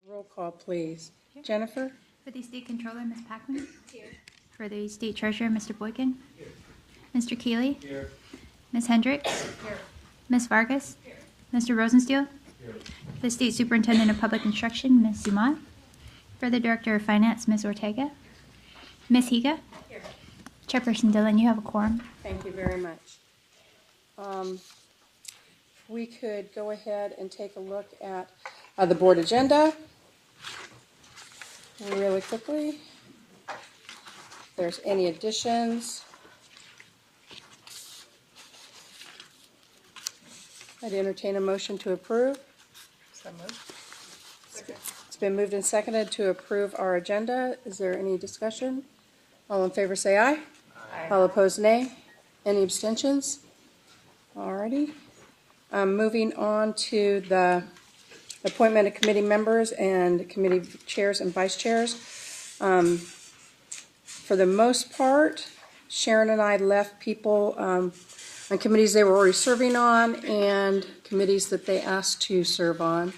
Roll call, please. Jennifer? For the State Controller, Ms. Packman. Here. For the State Treasurer, Mr. Boykin. Here. Mr. Keeley. Here. Ms. Hendricks. Here. Ms. Vargas. Here. Mr. Rosensteel. Here. For the State Superintendent of Public Instruction, Ms. Dumont. For the Director of Finance, Ms. Ortega. Ms. Higa. Here. Chairperson Dillon, you have a quorum. Thank you very much. We could go ahead and take a look at the board agenda really quickly. If there's any additions. I'd entertain a motion to approve. So moved. It's been moved and seconded to approve our agenda. Is there any discussion? All in favor say aye. Aye. All opposed nay. Any abstentions? Alrighty. Moving on to the appointment of committee members and committee chairs and vice chairs. For the most part, Sharon and I left people on committees they were already serving on and committees that they asked to serve on.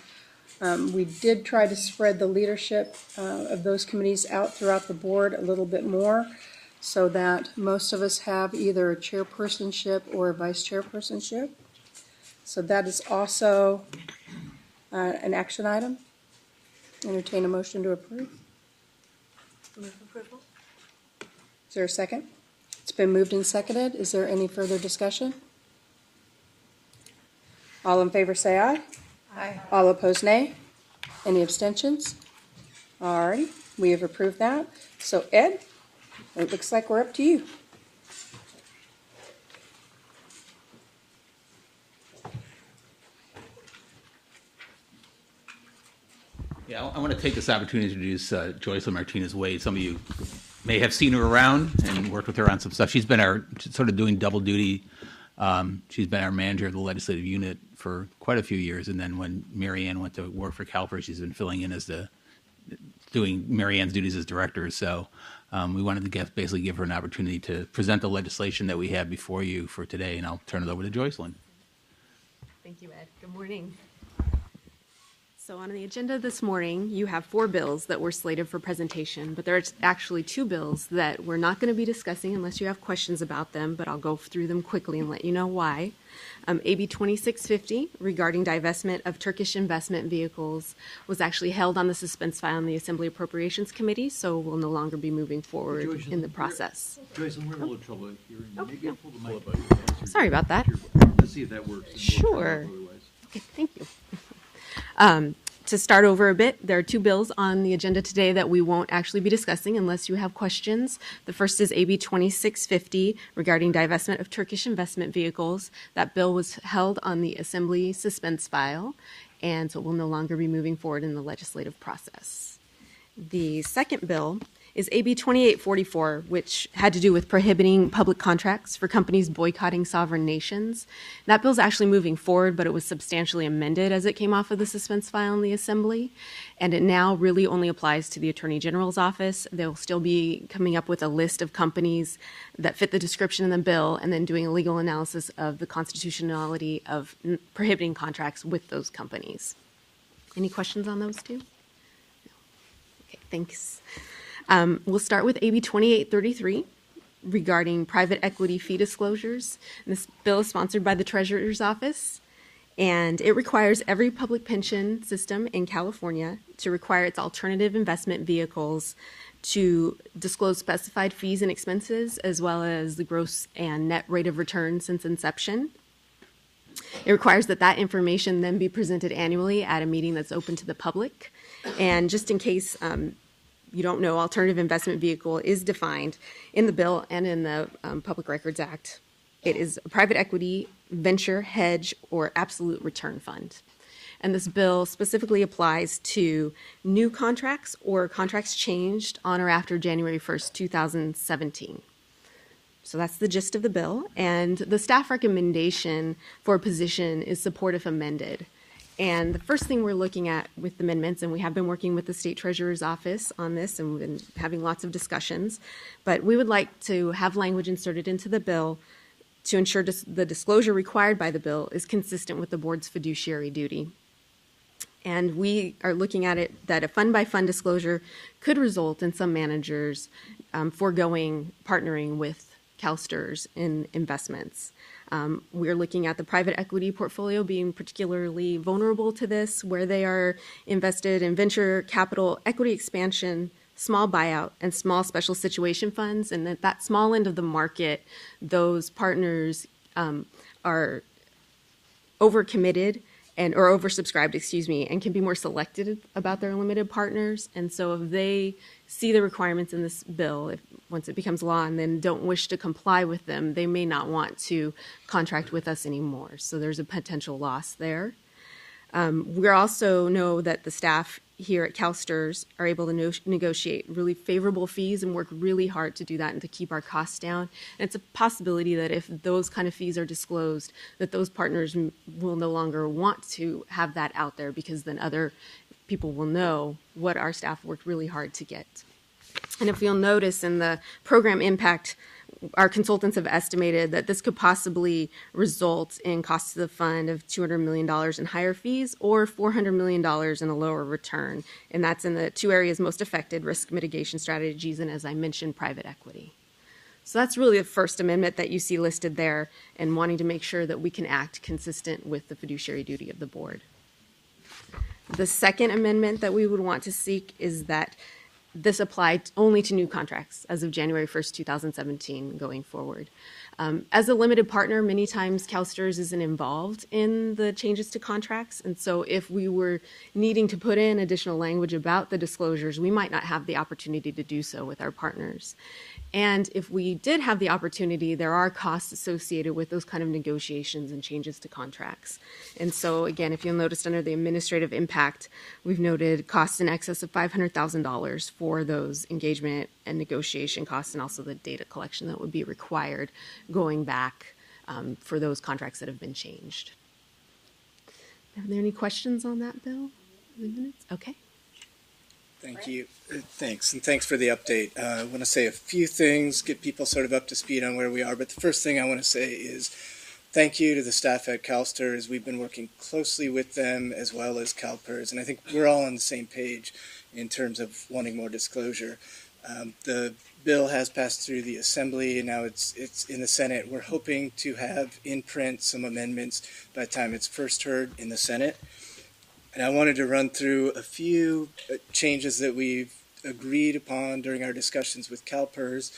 We did try to spread the leadership of those committees out throughout the board a little bit more so that most of us have either a chairpersonship or a vice chairpersonship. So that is also an action item. Entertain a motion to approve. Move approval. Is there a second? It's been moved and seconded. Is there any further discussion? All in favor say aye. Aye. All opposed nay. Any abstentions? All right, we have approved that. So Ed, it looks like we're up to you. Yeah, I want to take this opportunity to introduce Joycelyn Martinez-Wade. Some of you may have seen her around and worked with her on some stuff. She's been sort of doing double duty. She's been our manager of the legislative unit for quite a few years, and then when Mary Ann went to work for CalPERS, she's been filling in as doing Mary Ann's duties as director. So we wanted to basically give her an opportunity to present the legislation that we have before you for today, and I'll turn it over to Joycelyn. Thank you, Ed. Good morning. So on the agenda this morning, you have 4 bills that were slated for presentation, but there's actually 2 bills that we're not going to be discussing unless you have questions about them, but I'll go through them quickly and let you know why. AB 2650 regarding divestment of Turkish investment vehicles was actually held on the suspense file in the Assembly Appropriations Committee, so will no longer be moving forward in the process. Joycelyn, we're having a little trouble hearing you. Maybe no. pull the mic up. Sorry about that. Let's see if that works. Sure. Okay, thank you. To start over a bit, there are 2 bills on the agenda today that we won't actually be discussing unless you have questions. The first is AB 2650 regarding divestment of Turkish investment vehicles. That bill was held on the Assembly suspense file, and so it will no longer be moving forward in the legislative process. The second bill is AB 2844, which had to do with prohibiting public contracts for companies boycotting sovereign nations. That bill's actually moving forward, but it was substantially amended as it came off of the suspense file in the Assembly, and it now really only applies to the Attorney General's office. They'll still be coming up with a list of companies that fit the description in the bill and then doing a legal analysis of the constitutionality of prohibiting contracts with those companies. Any questions on those 2? No. Okay, thanks. We'll start with AB 2833 regarding private equity fee disclosures. And this bill is sponsored by the Treasurer's Office, and it requires every public pension system in California to require its alternative investment vehicles to disclose specified fees and expenses, as well as the gross and net rate of return since inception. It requires that information then be presented annually at a meeting that's open to the public. And just in case you don't know, alternative investment vehicle is defined in the bill and in the Public Records Act. It is a private equity, venture, hedge, or absolute return fund. And this bill specifically applies to new contracts or contracts changed on or after January 1st, 2017. So that's the gist of the bill. And the staff recommendation for a position is support if amended. And the first thing we're looking at with the amendments, and we have been working with the State Treasurer's Office on this and we've been having lots of discussions, but we would like to have language inserted into the bill to ensure the disclosure required by the bill is consistent with the board's fiduciary duty. And we are looking at it that a fund-by-fund disclosure could result in some managers foregoing partnering with CalSTRS in investments. We're looking at the private equity portfolio being particularly vulnerable to this, where they are invested in venture capital, equity expansion, small buyout, and small special situation funds. And at that small end of the market, those partners are overcommitted or oversubscribed, and can be more selective about their limited partners. And so if they see the requirements in this bill, once it becomes law, and then don't wish to comply with them, they may not want to contract with us anymore. So there's a potential loss there. We also know that the staff here at CalSTRS are able to negotiate really favorable fees and work really hard to do that and to keep our costs down. And it's a possibility that if those kind of fees are disclosed, that those partners will no longer want to have that out there, because then other people will know what our staff worked really hard to get. And if you'll notice in the program impact, our consultants have estimated that this could possibly result in costs to the fund of $200 million in higher fees or $400 million in a lower return. And that's in the two areas most affected: risk mitigation strategies and, as I mentioned, private equity. So that's really the First Amendment that you see listed there, and wanting to make sure that we can act consistent with the fiduciary duty of the board. The Second Amendment that we would want to seek is that this applied only to new contracts as of January 1st, 2017 going forward. As a limited partner, many times CalSTRS isn't involved in the changes to contracts. And so if we were needing to put in additional language about the disclosures, we might not have the opportunity to do so with our partners. And if we did have the opportunity, there are costs associated with those kind of negotiations and changes to contracts. And so again, if you'll notice under the administrative impact, we've noted costs in excess of $500,000 for those engagement and negotiation costs, and also the data collection that would be required going back for those contracts that have been changed. Are there any questions on that bill? Okay. Thank you. Thanks. And thanks for the update. I want to say a few things, get people sort of up to speed on where we are. But the first thing I want to say is thank you to the staff at CalSTRS. We've been working closely with them as well as CalPERS. And I think we're all on the same page in terms of wanting more disclosure. The bill has passed through the Assembly, and now it's in the Senate. We're hoping to have in print some amendments by the time it's first heard in the Senate. And I wanted to run through a few changes that we've agreed upon during our discussions with CalPERS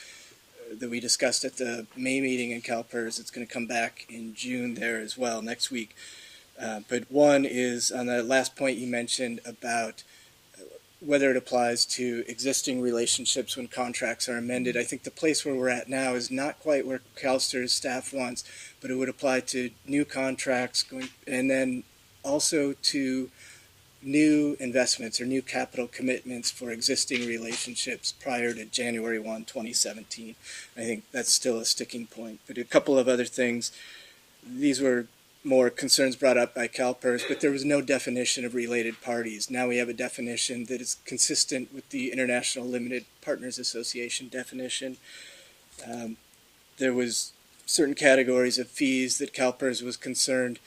that we discussed at the May meeting in CalPERS. It's going to come back in June there as well next week. But one is on the last point you mentioned about whether it applies to existing relationships when contracts are amended. I think the place where we're at now is not quite where CalSTRS staff wants, but it would apply to new contracts and then also to new investments or new capital commitments for existing relationships prior to January 1, 2017. I think that's still a sticking point. But a couple of other things, these were more concerns brought up by CalPERS, but there was no definition of related parties. Now we have a definition that is consistent with the International Limited Partners Association definition. There was certain categories of fees that CalPERS was concerned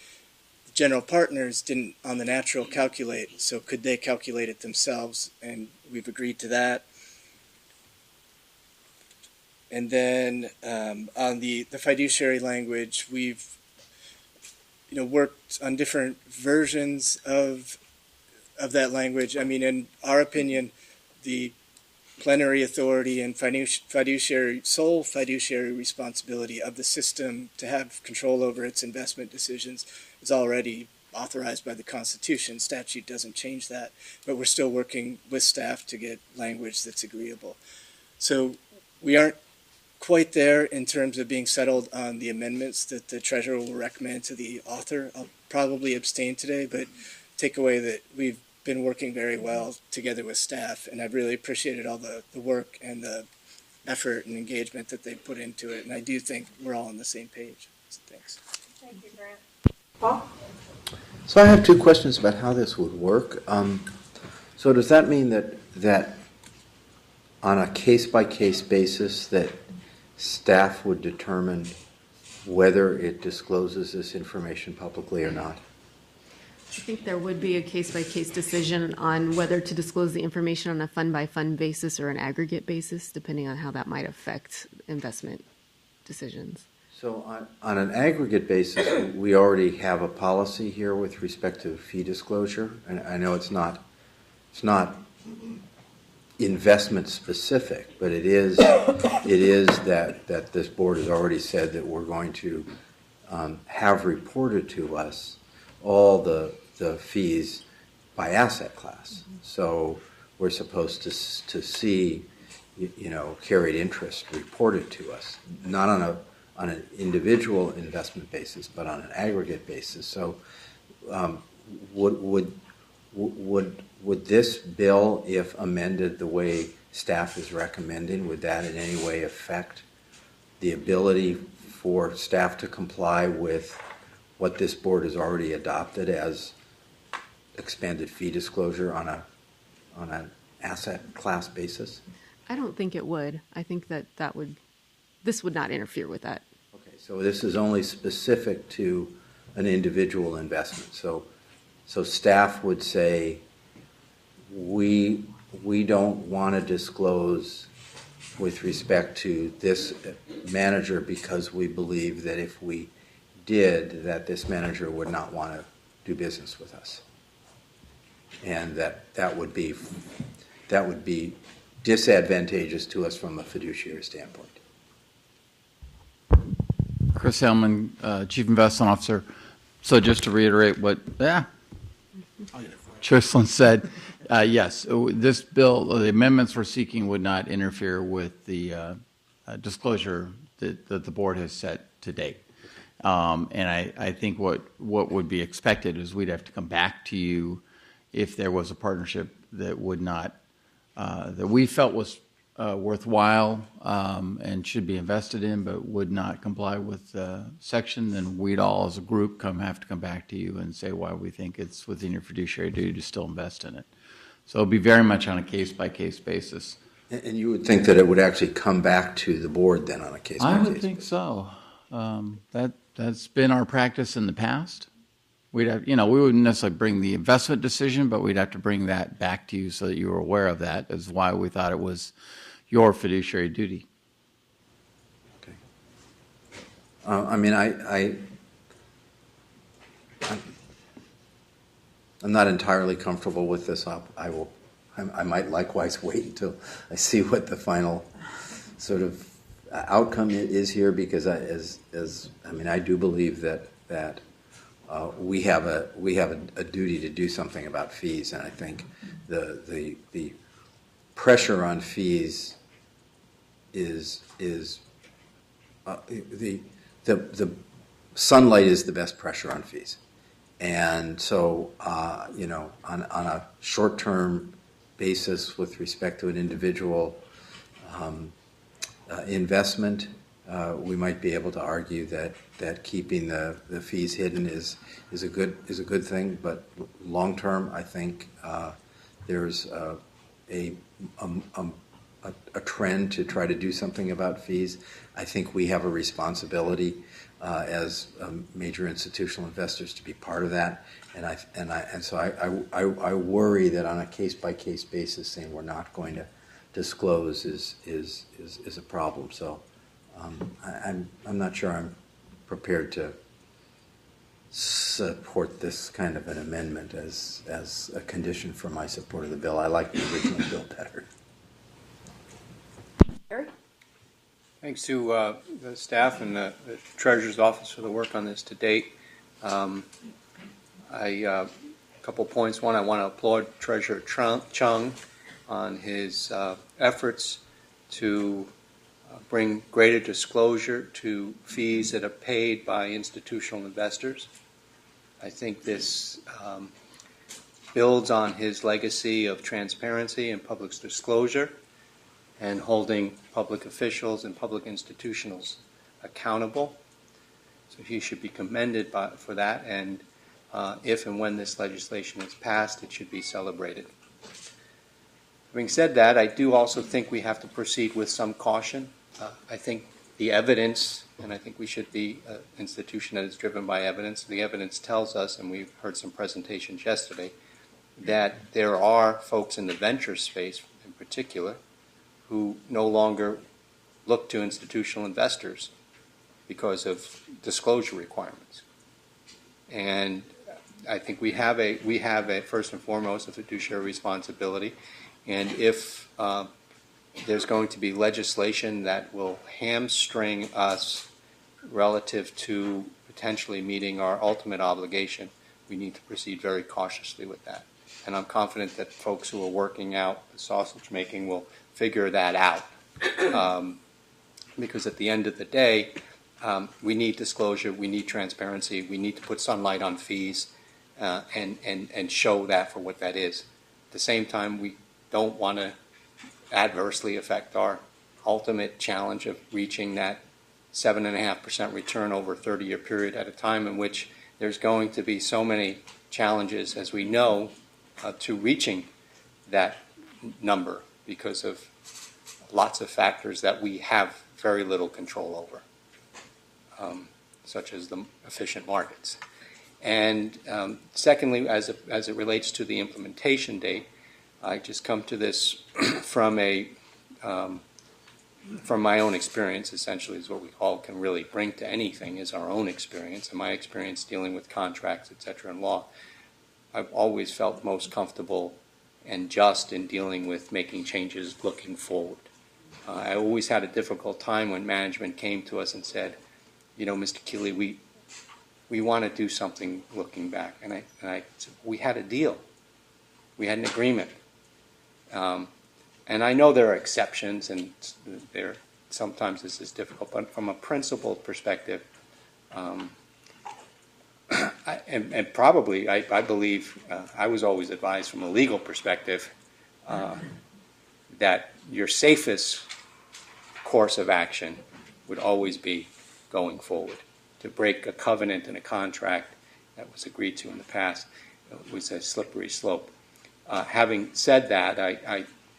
general partners didn't on the natural calculate, so could they calculate it themselves? And we've agreed to that. And then on the fiduciary language, we've worked on different versions of that language. I mean, in our opinion, the plenary authority and sole fiduciary responsibility of the system to have control over its investment decisions is already authorized by the Constitution. Statute doesn't change that, but we're still working with staff to get language that's agreeable. So we aren't quite there in terms of being settled on the amendments that the treasurer will recommend to the author. I'll probably abstain today, but take away that we've been working very well together with staff, and I've really appreciated all the work and the effort and engagement that they put into it, and I do think we're all on the same page. So thanks. Thank you, Grant. Paul? So I have two questions about how this would work. So does that mean that on a case-by-case basis that staff would determine whether it discloses this information publicly or not? I think there would be a case-by-case decision on whether to disclose the information on a fund-by-fund basis or an aggregate basis, depending on how that might affect investment decisions. So on an aggregate basis, we already have a policy here with respect to fee disclosure. And I know it's not investment specific, but it is that this board has already said that we're going to have reported to us all the fees by asset class. So we're supposed to see, carried interest reported to us, not on an individual investment basis, but on an aggregate basis. So would this bill, if amended the way staff is recommending, would that in any way affect the ability for staff to comply with what this board has already adopted as expanded fee disclosure on an asset class basis? I don't think it would. I think this would not interfere with that. Okay, so this is only specific to an individual investment. So staff would say, we don't want to disclose with respect to this manager because we believe that if we did, that this manager would not want to do business with us. And that would be disadvantageous to us from a fiduciary standpoint. Chris Hellman, Chief Investment Officer. So just to reiterate what Jocelyn said, yes, this bill, the amendments we're seeking would not interfere with the disclosure that the board has set to date. And I think what would be expected is we'd have to come back to you if there was a partnership that would not, that we felt was worthwhile and should be invested in, but would not comply with the section, then we'd all as a group have to come back to you and say why we think it's within your fiduciary duty to still invest in it. So it'll be very much on a case-by-case basis. And you would think that it would actually come back to the board then on a case-by-case I basis? would think so. That's been our practice in the past. We'd have, we wouldn't necessarily bring the investment decision, but we'd have to bring that back to you so that you were aware of that. Is why we thought it was your fiduciary duty. Okay. I'm not entirely comfortable with this. I might likewise wait until I see what the final sort of outcome is here, because I do believe that we have a duty to do something about fees, and I think the pressure on fees is the sunlight is the best pressure on fees. And so, on a short-term basis with respect to an individual investment, we might be able to argue that keeping the fees hidden is a good thing. But long-term, I think there's a trend to try to do something about fees. I think we have a responsibility as major institutional investors to be part of that, and so I worry that on a case-by-case basis, saying we're not going to disclose is a problem. So I'm not sure I'm prepared to support this kind of an amendment as a condition for my support of the bill. I like the original bill better. Harry? Thanks to the staff and the Treasurer's Office for the work on this to date. A couple points. One, I want to applaud Treasurer Chung on his efforts to bring greater disclosure to fees that are paid by institutional investors. I think this builds on his legacy of transparency and public disclosure and holding public officials and public institutions accountable. So he should be commended for that, and if and when this legislation is passed, it should be celebrated. Having said that, I do also think we have to proceed with some caution. I think the evidence, and I think we should be an institution that is driven by evidence. The evidence tells us, and we've heard some presentations yesterday, that there are folks in the venture space in particular who no longer look to institutional investors because of disclosure requirements. And I think we have a first and foremost a fiduciary responsibility, and if there's going to be legislation that will hamstring us relative to potentially meeting our ultimate obligation, we need to proceed very cautiously with that. And I'm confident that folks who are working out the sausage making will figure that out. Because at the end of the day, we need disclosure, we need transparency, we need to put sunlight on fees and show that for what that is. At the same time, we don't want to adversely affect our ultimate challenge of reaching that 7.5% return over a 30-year period at a time in which there's going to be so many challenges, as we know, to reaching that number because of lots of factors that we have very little control over, such as the efficient markets. And secondly, as it relates to the implementation date, I just come to this from my own experience. Essentially, is what we all can really bring to anything is our own experience, and my experience dealing with contracts, et cetera, in law. I've always felt most comfortable and just in dealing with making changes looking forward. I always had a difficult time when management came to us and said, you know, Mr. Keeley, we want to do something looking back. And I said, we had a deal. We had an agreement. And I know there are exceptions, and sometimes this is difficult, but from a principled perspective, and probably I believe I was always advised from a legal perspective that your safest course of action would always be going forward. To break a covenant in a contract that was agreed to in the past was a slippery slope. Having said that,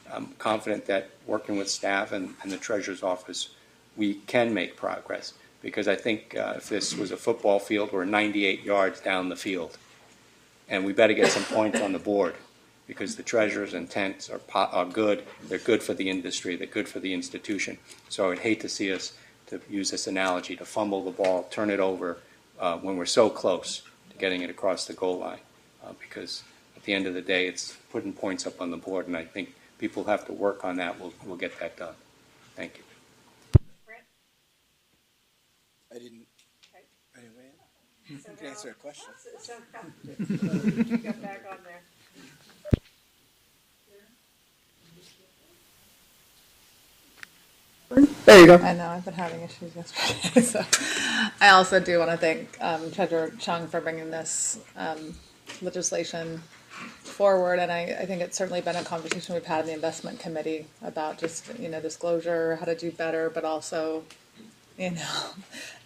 I'm confident that working with staff and the Treasurer's Office, we can make progress. Because I think if this was a football field, we're 98 yards down the field. And we better get some points on the board because the Treasurer's intents are good. They're good for the industry. They're good for the institution. So I would hate to see us, to use this analogy, to fumble the ball, turn it over when we're so close to getting it across the goal line. Because at the end of the day, it's putting points up on the board, and I think people have to work on that. We'll get that done. Thank you. I didn't weigh in. To answer a question. Get back on there. There you go. I know, I've been having issues yesterday. So I also do want to thank Treasurer Chung for bringing this legislation forward. And I think it's certainly been a conversation we've had in the investment committee about just, disclosure, how to do better, but also,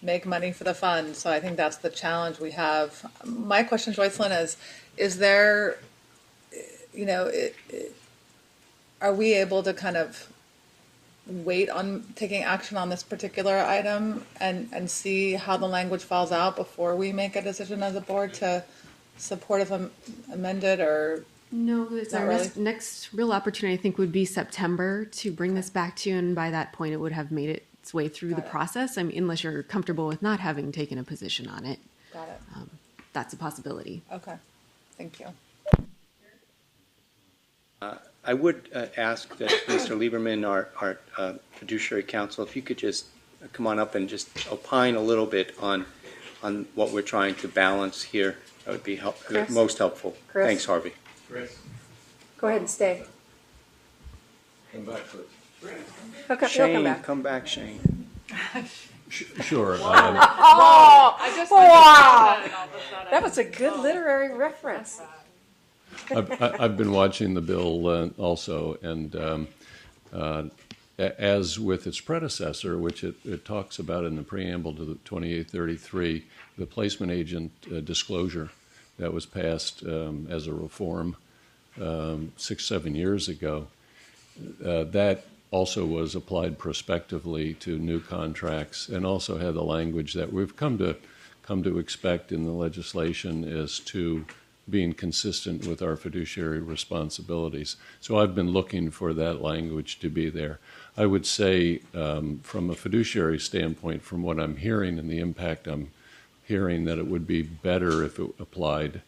make money for the fund. So I think that's the challenge we have. My question, Joycelyn, is there, are we able to kind of wait on taking action on this particular item and see how the language falls out before we make a decision as a board to support if amended, or? No, it's Not our really. next real opportunity, I think, would be September to bring this back to you, and by that point, it would have made its way through the Got it. process. I mean, unless you're comfortable with not having taken a position on it, Got it. that's a possibility. Okay. Thank you. I would ask that Mr. Lieberman, our fiduciary counsel, if you could just come on up and just opine a little bit on what we're trying to balance here. That would be Chris? most helpful. Chris? Thanks, Harvey. Chris, Go ahead and stay. come back, Chris. He'll come Shane, back. come back, Shane. Sure. Oh, wow. That was a good literary reference. I've been watching the bill also, and as with its predecessor, which it talks about in the preamble to the 2833, the placement agent disclosure that was passed as a reform 6-7 years ago, that also was applied prospectively to new contracts, and also had the language that we've come to expect in the legislation as to being consistent with our fiduciary responsibilities. So I've been looking for that language to be there. I would say, from a fiduciary standpoint, from what I'm hearing and the impact I'm hearing, that it would be better if it applied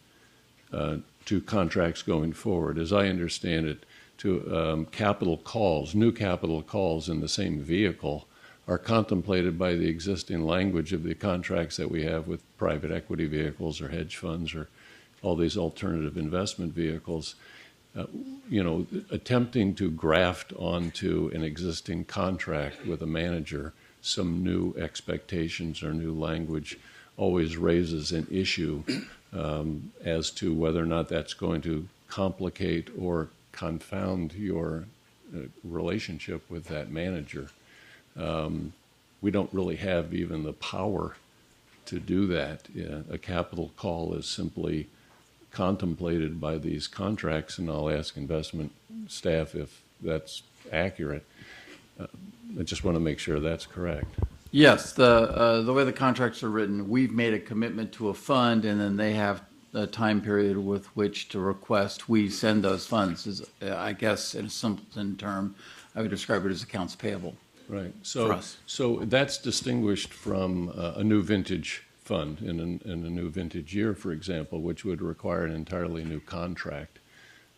to contracts going forward. As I understand it, to capital calls, new capital calls in the same vehicle are contemplated by the existing language of the contracts that we have with private equity vehicles or hedge funds or all these alternative investment vehicles. Attempting to graft onto an existing contract with a manager some new expectations or new language always raises an issue as to whether or not that's going to complicate or confound your relationship with that manager. We don't really have even the power to do that. A capital call is simply contemplated by these contracts, and I'll ask investment staff if that's accurate. I just want to make sure that's correct. Yes, the way the contracts are written, we've made a commitment to a fund, and then they have a time period with which to request we send those funds. I guess in a simpleton term, I would describe it as accounts payable. Right. For us. So that's distinguished from a new vintage fund in a new vintage year, for example, which would require an entirely new contract.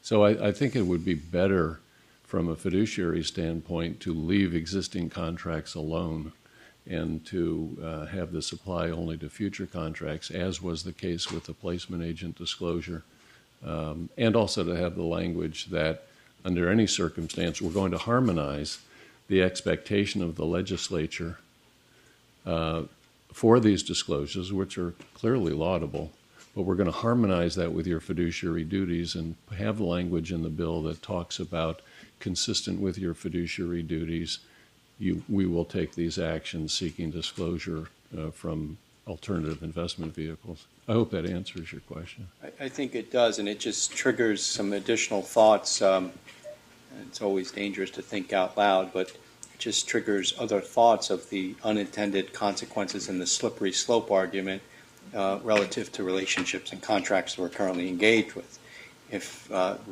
So I think it would be better from a fiduciary standpoint to leave existing contracts alone and to have this apply only to future contracts, as was the case with the placement agent disclosure, and also to have the language that under any circumstance we're going to harmonize the expectation of the legislature for these disclosures, which are clearly laudable, but we're going to harmonize that with your fiduciary duties and have language in the bill that talks about consistent with your fiduciary duties, we will take these actions seeking disclosure from alternative investment vehicles. I hope that answers your question. I think it does, and it just triggers some additional thoughts. It's always dangerous to think out loud, but it just triggers other thoughts of the unintended consequences in the slippery slope argument relative to relationships and contracts we're currently engaged with. If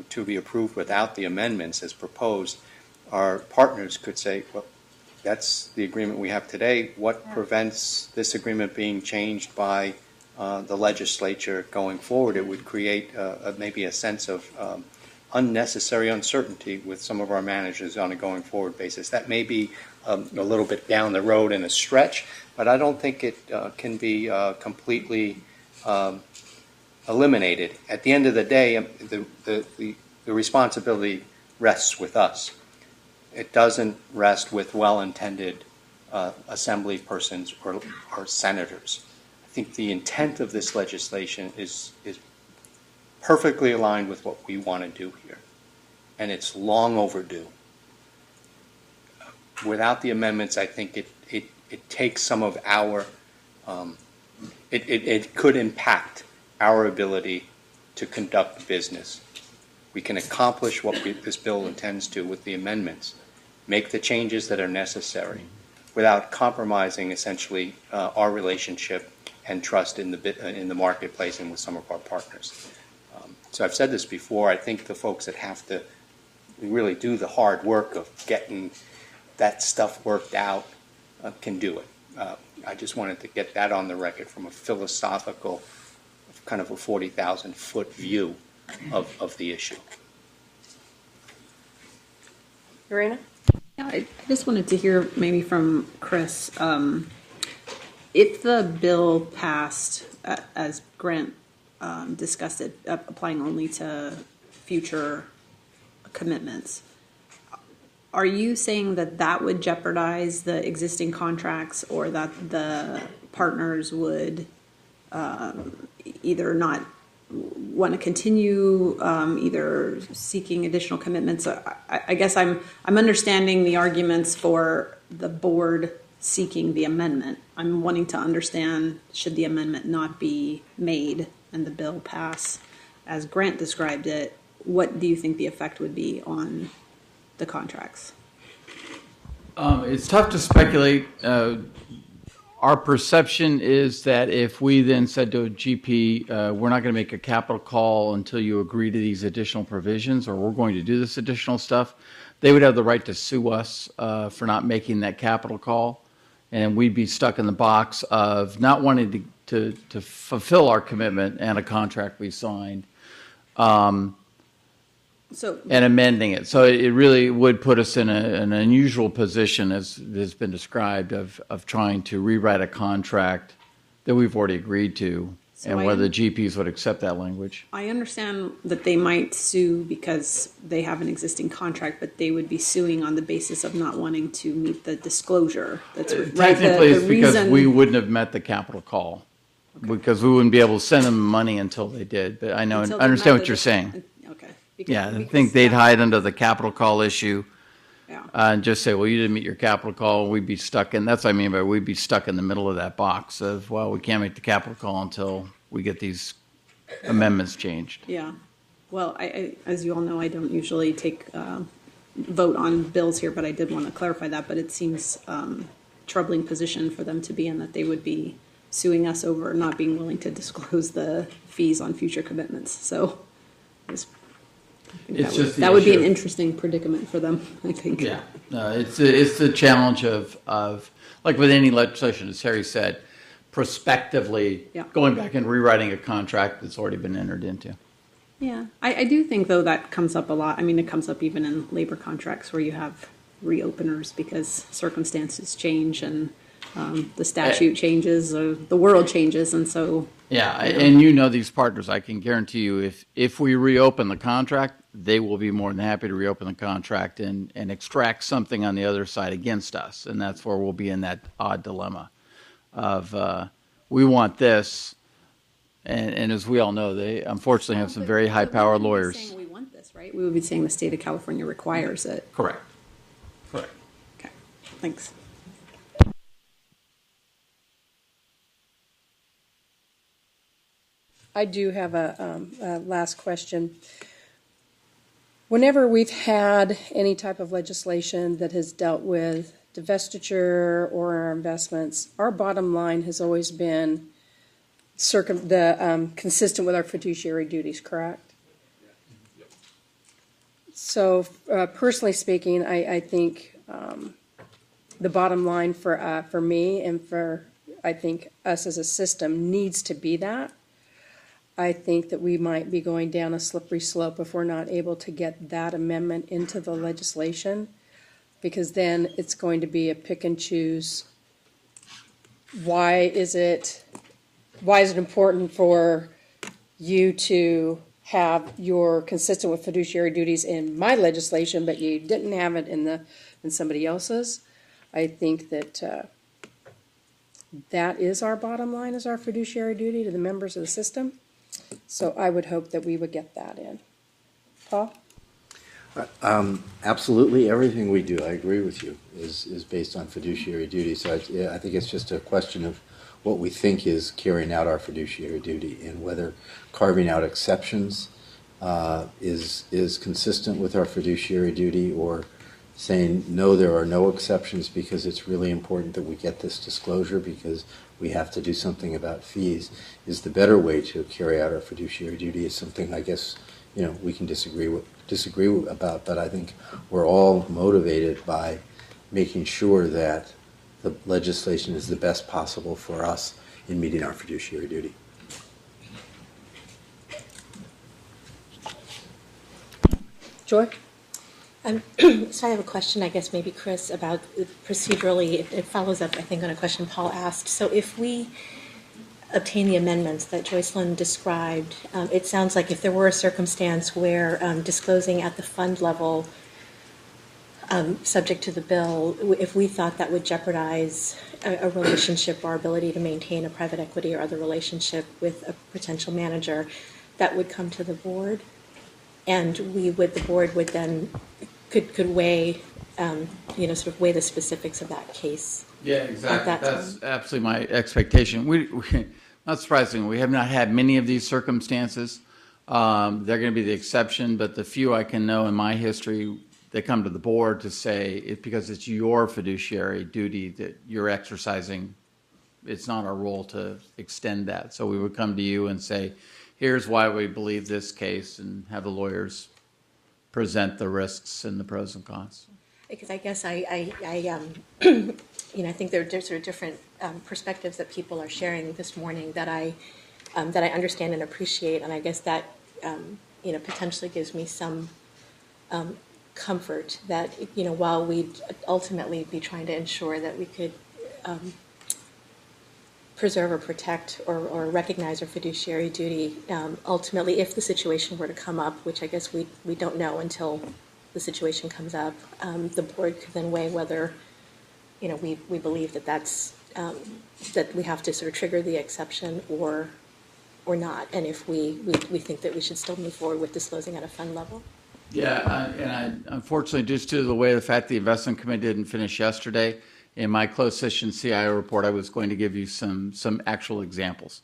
to be approved without the amendments as proposed, our partners could say, well, that's the agreement we have today. What prevents this agreement being changed by the legislature going forward? It would create maybe a sense of unnecessary uncertainty with some of our managers on a going forward basis. That may be a little bit down the road in a stretch, but I don't think it can be completely eliminated. At the end of the day, the responsibility rests with us. It doesn't rest with well-intended assembly persons or senators. I think the intent of this legislation is perfectly aligned with what we want to do here, and it's long overdue. Without the amendments, I think it takes some of our, it could impact our ability to conduct business. We can accomplish what this bill intends to with the amendments, make the changes that are necessary without compromising essentially our relationship and trust in the marketplace and with some of our partners. So I've said this before, I think the folks that have to really do the hard work of getting that stuff worked out can do it. I just wanted to get that on the record from a philosophical, kind of a 40,000-foot view of the issue. Irina? Yeah, I just wanted to hear maybe from Chris, if the bill passed as Grant discussed it, applying only to future commitments, are you saying that that would jeopardize the existing contracts, or that the partners would either not want to continue either seeking additional commitments? I guess I'm understanding the arguments for the board seeking the amendment. I'm wanting to understand, should the amendment not be made and the bill pass as Grant described it, what do you think the effect would be on the contracts? It's tough to speculate. Our perception is that if we then said to a GP, we're not going to make a capital call until you agree to these additional provisions, or we're going to do this additional stuff, they would have the right to sue us for not making that capital call. And we'd be stuck in the box of not wanting to fulfill our commitment and a contract we signed. And amending it. So it really would put us in an unusual position, as has been described, of trying to rewrite a contract that we've already agreed to, and whether the GPs would accept that language. I understand that they might sue because they have an existing contract, but they would be suing on the basis of not wanting to meet the disclosure. That's right. Technically, it's because we wouldn't have met the capital call, because we wouldn't be able to send them money until they did. But I understand what you're saying. Okay. I think they'd hide under the capital call issue. Yeah. And just say, well, you didn't meet your capital call. We'd be stuck in, that's what I mean by we'd be stuck in the middle of that box of, well, we can't make the capital call until we get these amendments changed. Yeah. Well, I as you all know, I don't usually take vote on bills here, but I did want to clarify that. But it seems troubling position for them to be in, that they would be suing us over not being willing to disclose the fees on future commitments. So that would be an interesting predicament for them, I think. Yeah, no, it's the challenge of like with any legislation, as Harry said, prospectively going back and rewriting a contract that's already been entered into. Yeah, I do think, though, that comes up a lot. I mean, it comes up even in labor contracts where you have reopeners because circumstances change and the statute changes, or the world changes, and so. Yeah, and you know these partners. I can guarantee you, if we reopen the contract, they will be more than happy to reopen the contract and extract something on the other side against us, and that's where we'll be in that odd dilemma of we want this, and as we all know, they unfortunately have some very high-powered lawyers. Saying we want this, right? We would be saying the state of California requires it. Correct. Okay, thanks. I do have a last question. Whenever we've had any type of legislation that has dealt with divestiture or our investments, our bottom line has always been consistent with our fiduciary duties, correct? So personally speaking, I think the bottom line for me and for, I think, us as a system needs to be that. I think that we might be going down a slippery slope if we're not able to get that amendment into the legislation, because then it's going to be a pick and choose. Why is it important for you to have your consistent with fiduciary duties in my legislation, but you didn't have it in somebody else's? I think that that is our bottom line, is our fiduciary duty to the members of the system. So I would hope that we would get that in. Paul? Absolutely, everything we do, I agree with you, is based on fiduciary duty. So I think it's just a question of what we think is carrying out our fiduciary duty, and whether carving out exceptions is consistent with our fiduciary duty, or saying, no, there are no exceptions because it's really important that we get this disclosure because we have to do something about fees, is the better way to carry out our fiduciary duty. Is something I guess we can disagree about, but I think we're all motivated by making sure that the legislation is the best possible for us in meeting our fiduciary duty. Joy? So I have a question, I guess maybe Chris, about procedurally. It follows up, I think, on a question Paul asked. So if we obtain the amendments that Joycelyn described, it sounds like if there were a circumstance where disclosing at the fund level, subject to the bill, if we thought that would jeopardize a relationship, our ability to maintain a private equity or other relationship with a potential manager, that would come to the board, and the board would then could weigh, sort of weigh the specifics of that case. Yeah, exactly. That's absolutely my expectation. We not surprisingly, we have not had many of these circumstances. They're going to be the exception, but the few I can know in my history, they come to the board to say, because it's your fiduciary duty that you're exercising, it's not our role to extend that. So we would come to you and say, here's why we believe this case, and have the lawyers present the risks and the pros and cons. Because I guess I think there's sort of different perspectives that people are sharing this morning that I understand and appreciate, and I guess that potentially gives me some comfort that while we'd ultimately be trying to ensure that we could preserve or protect or recognize our fiduciary duty, ultimately, if the situation were to come up, which I guess we don't know until the situation comes up, the board could then weigh whether we believe that's that we have to sort of trigger the exception or not, and if we think that we should still move forward with disclosing at a fund level. Yeah, and I unfortunately, just due to the way the fact the investment committee didn't finish yesterday, in my closed session CIO report, I was going to give you some actual examples.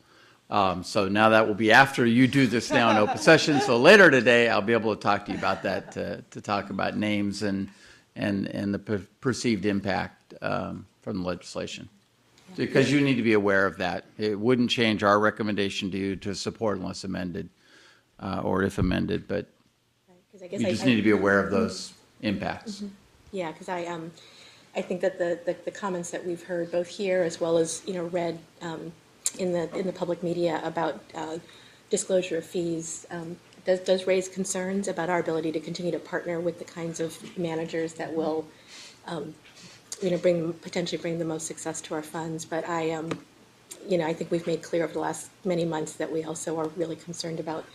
So now that will be after you do this now in open session. So later today, I'll be able to talk to you about that, to talk about names and the perceived impact from the legislation. Because you need to be aware of that. It wouldn't change our recommendation to you to support unless amended, or if amended, but I guess you just need to be aware of those impacts. Mm-hmm. Yeah, because I think that the comments that we've heard both here as well as read in the public media about disclosure of fees does raise concerns about our ability to continue to partner with the kinds of managers that will potentially bring the most success to our funds. But I think we've made clear over the last many months that we also are really concerned about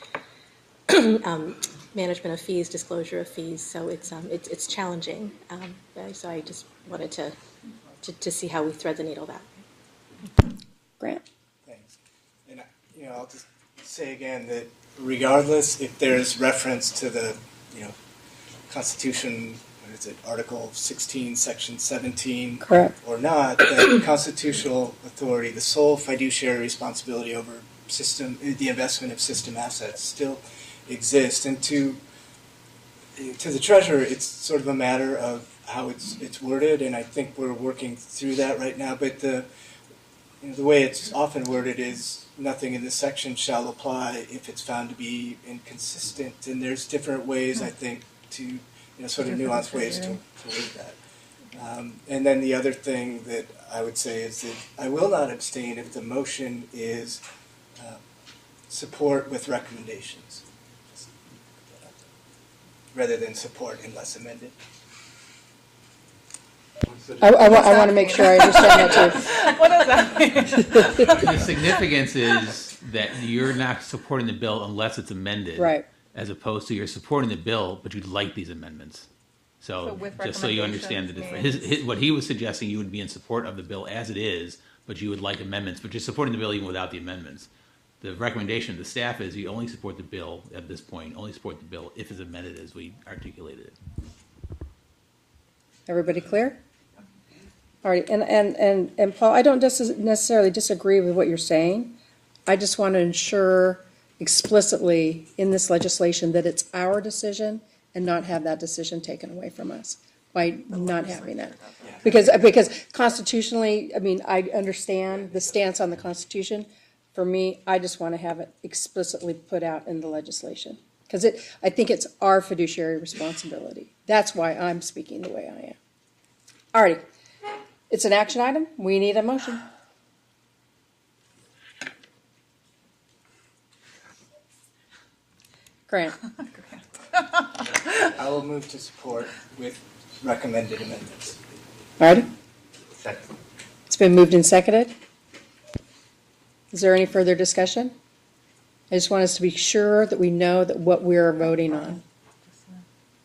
management of fees, disclosure of fees. So it's challenging. So I just wanted to see how we thread the needle that way. Grant? Thanks. And I'll just say again that regardless if there's reference to the Constitution, what is it, Article 16, Section 17, Correct, or not, that constitutional authority, the sole fiduciary responsibility over the investment of system assets still exists. And to the treasurer, it's sort of a matter of how it's worded, and I think we're working through that right now. But the way it's often worded is nothing in this section shall apply if it's found to be inconsistent. And there's different ways, I think, to sort of nuanced ways to word that. And then the other thing that I would say is that I will not abstain if the motion is support with recommendations, rather than support unless amended. I want to make sure I understand that too. What does that mean? The significance is that you're not supporting the bill unless it's amended. Right. As opposed to you're supporting the bill, but you like these amendments. So with just so you understand the difference. What he was suggesting, you would be in support of the bill as it is, but you would like amendments, but you're supporting the bill even without the amendments. The recommendation of the staff is you only support the bill at this point, only support the bill if it's amended as we articulated it. Everybody clear? All right, and Paul, I don't necessarily disagree with what you're saying. I just want to ensure explicitly in this legislation that it's our decision and not have that decision taken away from us by not having that. Because constitutionally, I mean, I understand the stance on the Constitution. For me, I just want to have it explicitly put out in the legislation. Because I think it's our fiduciary responsibility. That's why I'm speaking the way I am. All righty. It's an action item. We need a motion. Grant. I will move to support with recommended amendments. All righty. Second. It's been moved and seconded. Is there any further discussion? I just want us to be sure that we know that what we're voting on.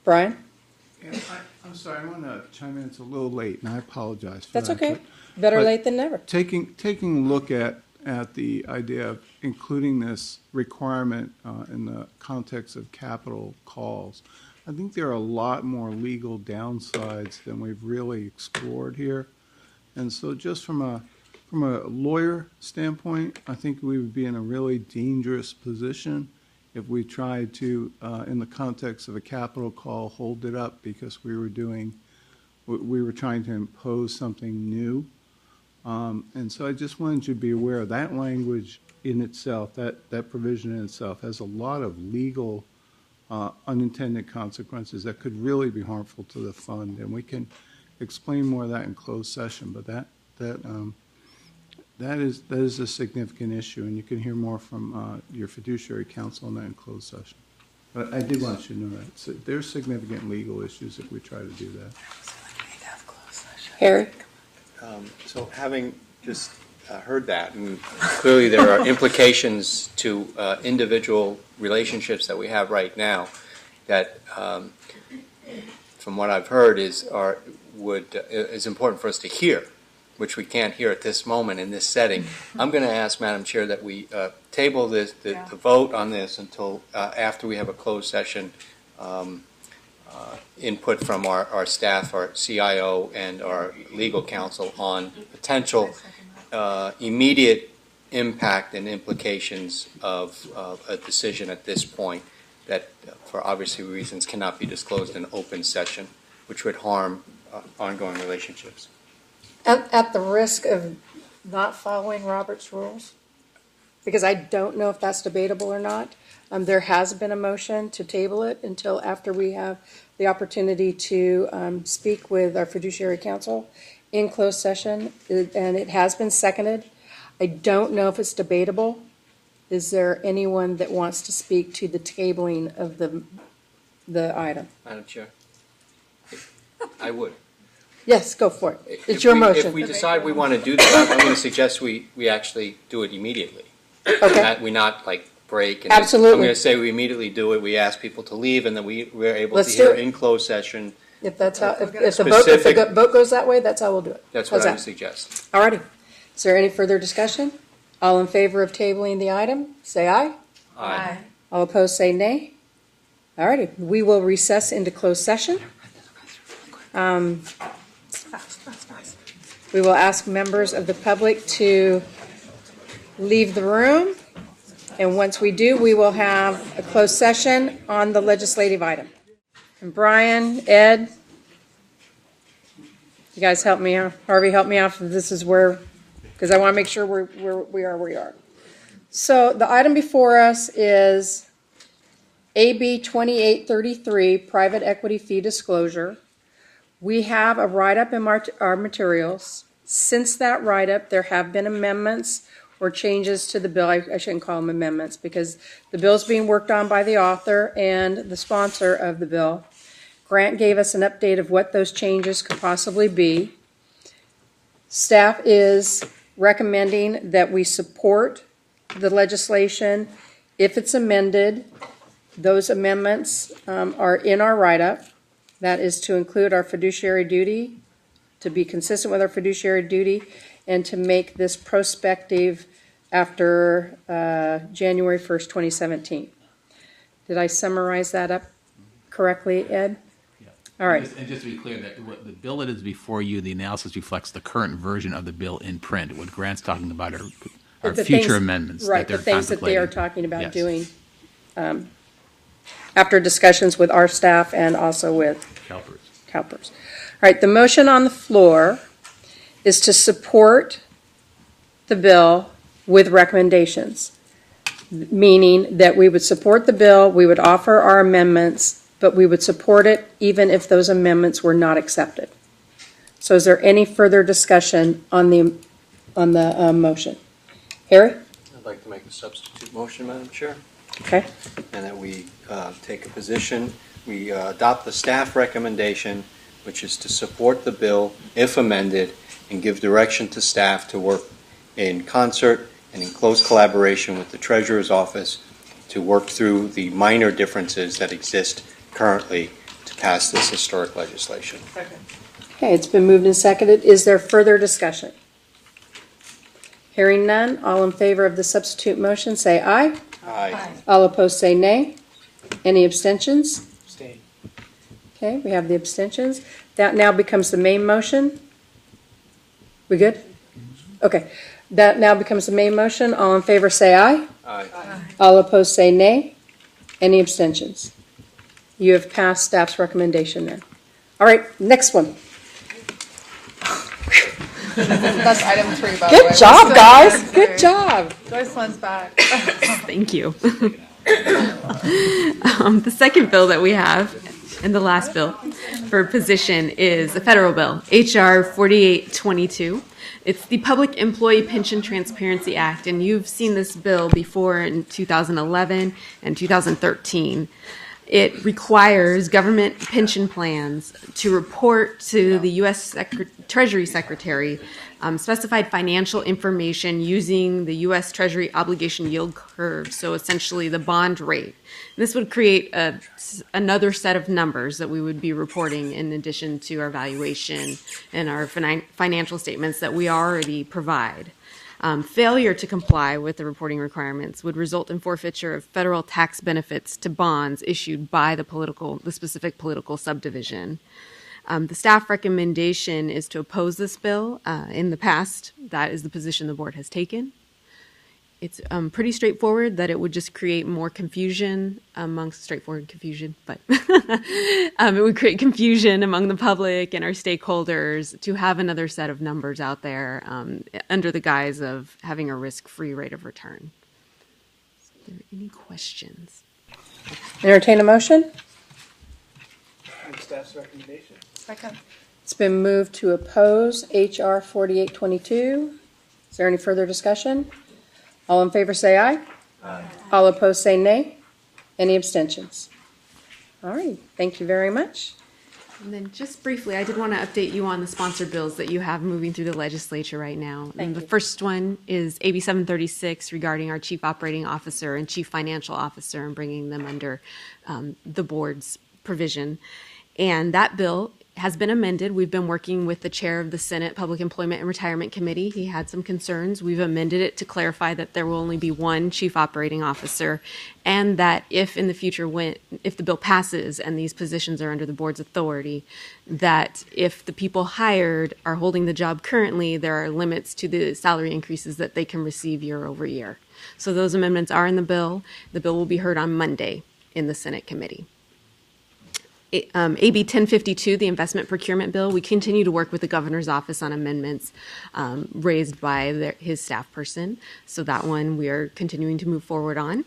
Brian? Yeah, I'm sorry, I want to chime in. It's a little late, and I apologize for That's that. okay. Better but late than never. Taking a look at the idea of including this requirement in the context of capital calls, I think there are a lot more legal downsides than we've really explored here. And so just from a lawyer standpoint, I think we would be in a really dangerous position if we tried to, in the context of a capital call, hold it up because we were trying to impose something new. And so I just wanted you to be aware of that language in itself, that provision in itself has a lot of legal unintended consequences that could really be harmful to the fund. And we can explain more of that in closed session, but that is a significant issue, and you can hear more from your fiduciary counsel on that in closed session. But I did want you to know that. So there's significant legal issues if we try to do that. Harry? So having just heard that, and clearly there are implications to individual relationships that we have right now that, from what I've heard, is important for us to hear, which we can't hear at this moment in this setting. I'm going to ask, Madam Chair, that we table the vote on this until after we have a closed session input from our staff, our CIO, and our legal counsel on potential immediate impact and implications of a decision at this point that, for obvious reasons, cannot be disclosed in open session, which would harm ongoing relationships. At the risk of not following Robert's rules, because I don't know if that's debatable or not, there has been a motion to table it until after we have the opportunity to speak with our fiduciary counsel in closed session, and it has been seconded. I don't know if it's debatable. Is there anyone that wants to speak to the tabling of the item? Madam Chair, I would. Yes, go for it. It's your motion. If we decide we want to do that, I'm going to suggest we actually do it immediately. Okay. That we not break. And Absolutely. I'm going to say we immediately do it. We ask people to leave, and then we're able Let's to do hear it. in closed session. If that's how, if the vote goes that way, that's how we'll do it. That's How's what I that? would suggest. Alrighty. Is there any further discussion? All in favor of tabling the item, say aye. Aye. All opposed, say nay. Alrighty, we will recess into closed session. We will ask members of the public to leave the room. And once we do, we will have a closed session on the legislative item. And Brian, Ed, you guys help me out. Harvey, help me out if this is where, because I want to make sure we are. So the item before us is AB 2833, private equity fee disclosure. We have a write-up in our materials. Since that write-up, there have been amendments or changes to the bill. I shouldn't call them amendments because the bill's being worked on by the author and the sponsor of the bill. Grant gave us an update of what those changes could possibly be. Staff is recommending that we support the legislation if it's amended. Those amendments are in our write-up. That is to include our fiduciary duty, to be consistent with our fiduciary duty, and to make this prospective after January 1st, 2017. Did I summarize that up correctly, Ed? Yeah. All right. And just to be clear, that the bill that is before you, the analysis reflects the current version of the bill in print. What Grant's talking about are The future things- amendments right, that they're the things that they are contemplating. talking about Yes. doing after discussions with our staff and also with CalPERS. All right, the motion on the floor is to support the bill with recommendations, meaning that we would support the bill, we would offer our amendments, but we would support it even if those amendments were not accepted. So is there any further discussion on the motion? Harry? I'd like to make a substitute motion, Madam Chair. Okay. And that we take a position, we adopt the staff recommendation, which is to support the bill if amended, and give direction to staff to work in concert and in close collaboration with the Treasurer's Office to work through the minor differences that exist currently to pass this historic legislation. Okay, it's been moved and seconded. Is there further discussion? Hearing none, all in favor of the substitute motion, say aye. Aye. All opposed, say nay. Any abstentions? Abstain. Okay, we have the abstentions. That now becomes the main motion. We good? Okay, that now becomes the main motion. All in favor, say aye. Aye. All opposed, say nay. Any abstentions? You have passed staff's recommendation then. All right, next one. That's item 3, by the way. Good job, We're still guys. item Good 3. job. Joycelyn's back. Thank you. The second bill that we have, and the last bill for position, is a federal bill, H.R. 4822. It's the Public Employee Pension Transparency Act, and you've seen this bill before in 2011 and 2013. It requires government pension plans to report to the U.S. Treasury Secretary specified financial information using the U.S. Treasury obligation yield curve, so essentially the bond rate. This would create another set of numbers that we would be reporting in addition to our valuation and our financial statements that we already provide. Failure to comply with the reporting requirements would result in forfeiture of federal tax benefits to bonds issued by the specific political subdivision. The staff recommendation is to oppose this bill. In the past, that is the position the board has taken. It's pretty straightforward that it would just create more confusion but it would create confusion among the public and our stakeholders to have another set of numbers out there under the guise of having a risk-free rate of return. Are there any questions? Entertain a motion? Staff's recommendation. Second. It's been moved to oppose H.R. 4822. Is there any further discussion? All in favor say aye. Aye. All opposed say nay. Any abstentions? All right, thank you very much. And then just briefly, I did want to update you on the sponsored bills that you have moving through the legislature right now. Thank The you. first one is AB 736 regarding our chief operating officer and chief financial officer and bringing them under the board's provision. And that bill has been amended. We've been working with the chair of the Senate Public Employment and Retirement Committee. He had some concerns. We've amended it to clarify that there will only be one chief operating officer, and that if in the future, if the bill passes and these positions are under the board's authority, that if the people hired are holding the job currently, there are limits to the salary increases that they can receive year over year. So those amendments are in the bill. The bill will be heard on Monday in the Senate committee. AB 1052, the investment procurement bill, we continue to work with the governor's office on amendments raised by his staff person. So that one we are continuing to move forward on.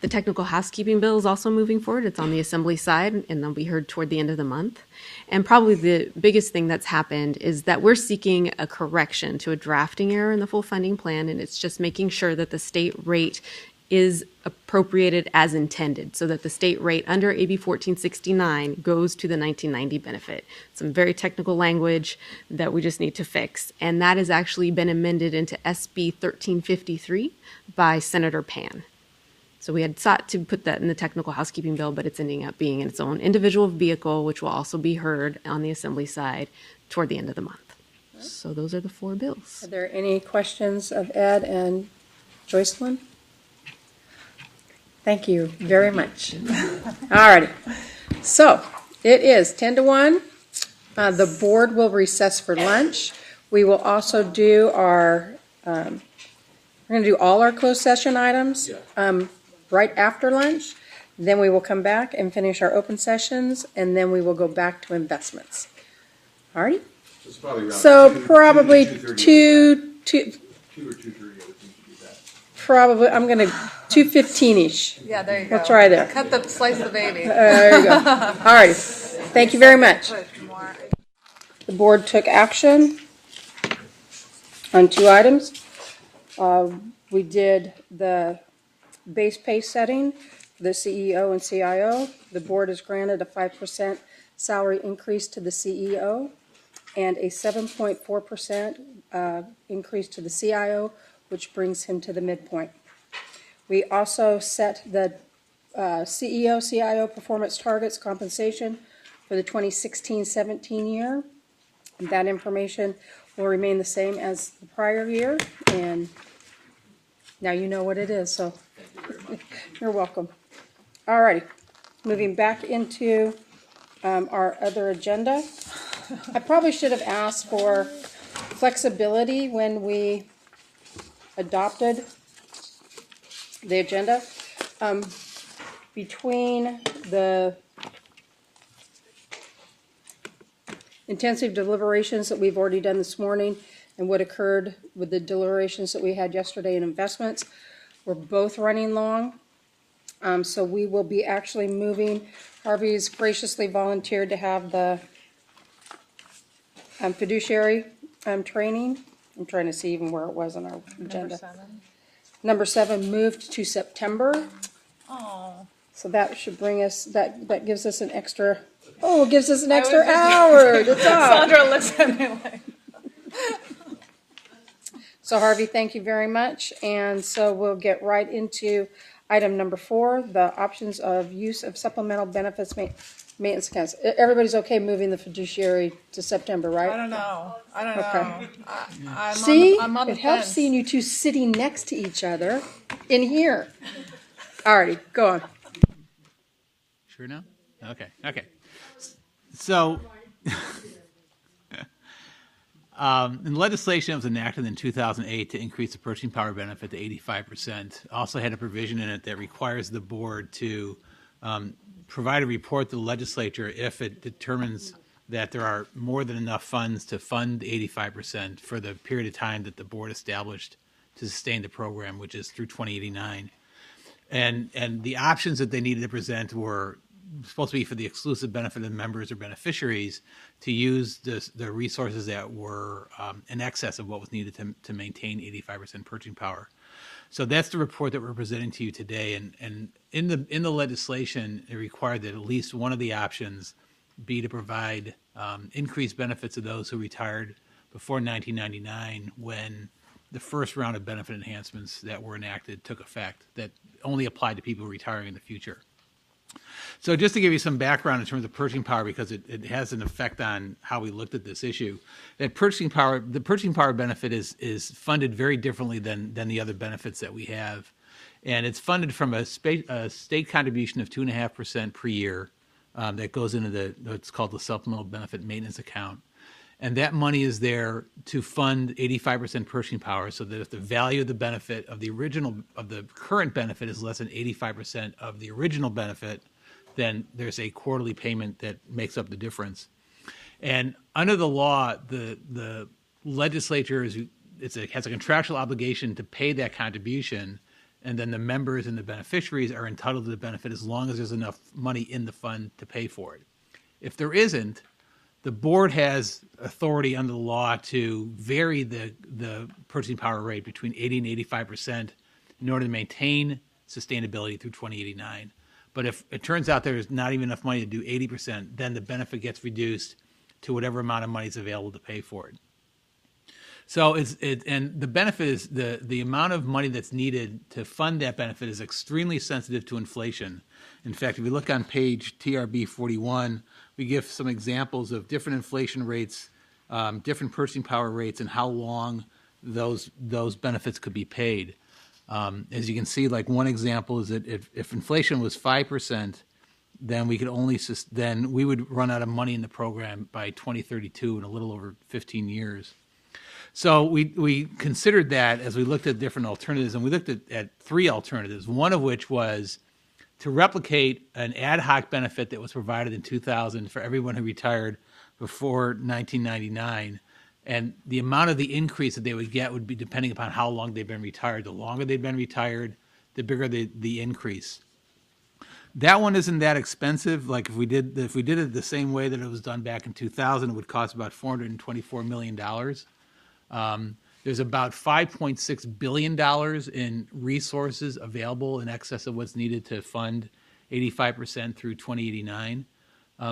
The technical housekeeping bill is also moving forward. It's on the assembly side, and they'll be heard toward the end of the month. And probably the biggest thing that's happened is that we're seeking a correction to a drafting error in the full funding plan, and it's just making sure that the state rate is appropriated as intended, so that the state rate under AB 1469 goes to the 1990 benefit. Some very technical language that we just need to fix, and that has actually been amended into SB 1353 by Senator Pan. So we had sought to put that in the technical housekeeping bill, but it's ending up being in its own individual vehicle, which will also be heard on the assembly side toward the end of the month. So those are the 4 bills. Are there any questions of Ed and Joycelyn? Thank you very much. All righty. So it is 10-1. The board will recess for lunch. We will also do we're going to do all our closed session items right after lunch. Then we will come back and finish our open sessions, and then we will go back to investments. All righty. It's probably around So probably 2 2 or 2:30. I would think you do that. Probably, I'm going to 2:15-ish. Yeah, there you go. We'll try there. Slice the baby. There you go. All right. Thank you very much. The board took action on 2 items. We did the base pay setting for the CEO and CIO. The board has granted a 5% salary increase to the CEO and a 7.4% increase to the CIO, which brings him to the midpoint. We also set the CEO, CIO performance targets compensation for the 2016-17 year. That information will remain the same as the prior year, and now you know what it is, so you're welcome. All righty, moving back into our other agenda. I probably should have asked for flexibility when we adopted the agenda. between the intensive deliberations that we've already done this morning and what occurred with the deliberations that we had yesterday in investments, we're both running long. So we will be actually moving. Harvey's graciously volunteered to have the fiduciary training. I'm trying to see even where it was on our agenda. Number 7 moved to September. Oh. So that should bring us, that gives us an extra, it gives us an extra hour to talk. Sandra looks at me like. So Harvey, thank you very much. And so we'll get right into item number 4, the options of use of supplemental benefits maintenance accounts. Everybody's okay moving the fiduciary to September, right? I don't know. Okay. I'm See, I'm on the it helps fence. seeing you two sitting next to each other in here. Alrighty, go on. Sure now? Okay. So, in legislation that was enacted in 2008 to increase the purchasing power benefit to 85%, also had a provision in it that requires the board to provide a report to the legislature if it determines that there are more than enough funds to fund 85% for the period of time that the board established to sustain the program, which is through 2089. And the options that they needed to present were supposed to be for the exclusive benefit of the members or beneficiaries to use the resources that were in excess of what was needed to maintain 85% purchasing power. So that's the report that we're presenting to you today. And in the legislation, it required that at least one of the options be to provide increased benefits to those who retired before 1999 when the first round of benefit enhancements that were enacted took effect that only applied to people retiring in the future. So just to give you some background in terms of purchasing power, because it has an effect on how we looked at this issue, that the purchasing power benefit is funded very differently than the other benefits that we have. And it's funded from a state contribution of 2.5% per year that goes into what's called the supplemental benefit maintenance account. And that money is there to fund 85% purchasing power, so that if the value of the benefit of the current benefit is less than 85% of the original benefit, then there's a quarterly payment that makes up the difference. And under the law, the legislature has a contractual obligation to pay that contribution, and then the members and the beneficiaries are entitled to the benefit as long as there's enough money in the fund to pay for it. If there isn't, the board has authority under the law to vary the purchasing power rate between 80 and 85% in order to maintain sustainability through 2089. But if it turns out there's not even enough money to do 80%, then the benefit gets reduced to whatever amount of money is available to pay for it. So and the benefit is the amount of money that's needed to fund that benefit is extremely sensitive to inflation. In fact, if you look on page TRB 41, we give some examples of different inflation rates, different purchasing power rates, and how long those benefits could be paid. As you can see, like one example is that if inflation was 5%, then we would run out of money in the program by 2032 in a little over 15 years. So we considered that as we looked at different alternatives, and we looked at 3 alternatives, one of which was to replicate an ad hoc benefit that was provided in 2000 for everyone who retired before 1999. And the amount of the increase that they would get would be depending upon how long they've been retired. The longer they've been retired, the bigger the increase. That one isn't that expensive. Like if we did it the same way that it was done back in 2000, it would cost about $424 million. There's about $5.6 billion in resources available in excess of what's needed to fund 85% through 2089.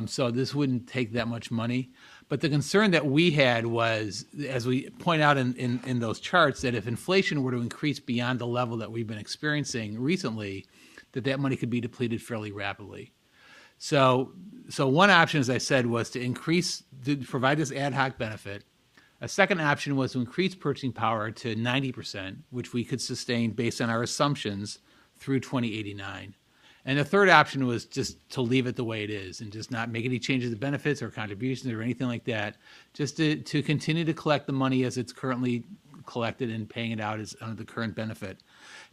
So this wouldn't take that much money. But the concern that we had was, as we point out in those charts, that if inflation were to increase beyond the level that we've been experiencing recently, that money could be depleted fairly rapidly. So one option, as I said, was to provide this ad hoc benefit. A second option was to increase purchasing power to 90%, which we could sustain based on our assumptions through 2089. And the third option was just to leave it the way it is and just not make any changes to benefits or contributions or anything like that, just to continue to collect the money as it's currently collected and paying it out as under the current benefit,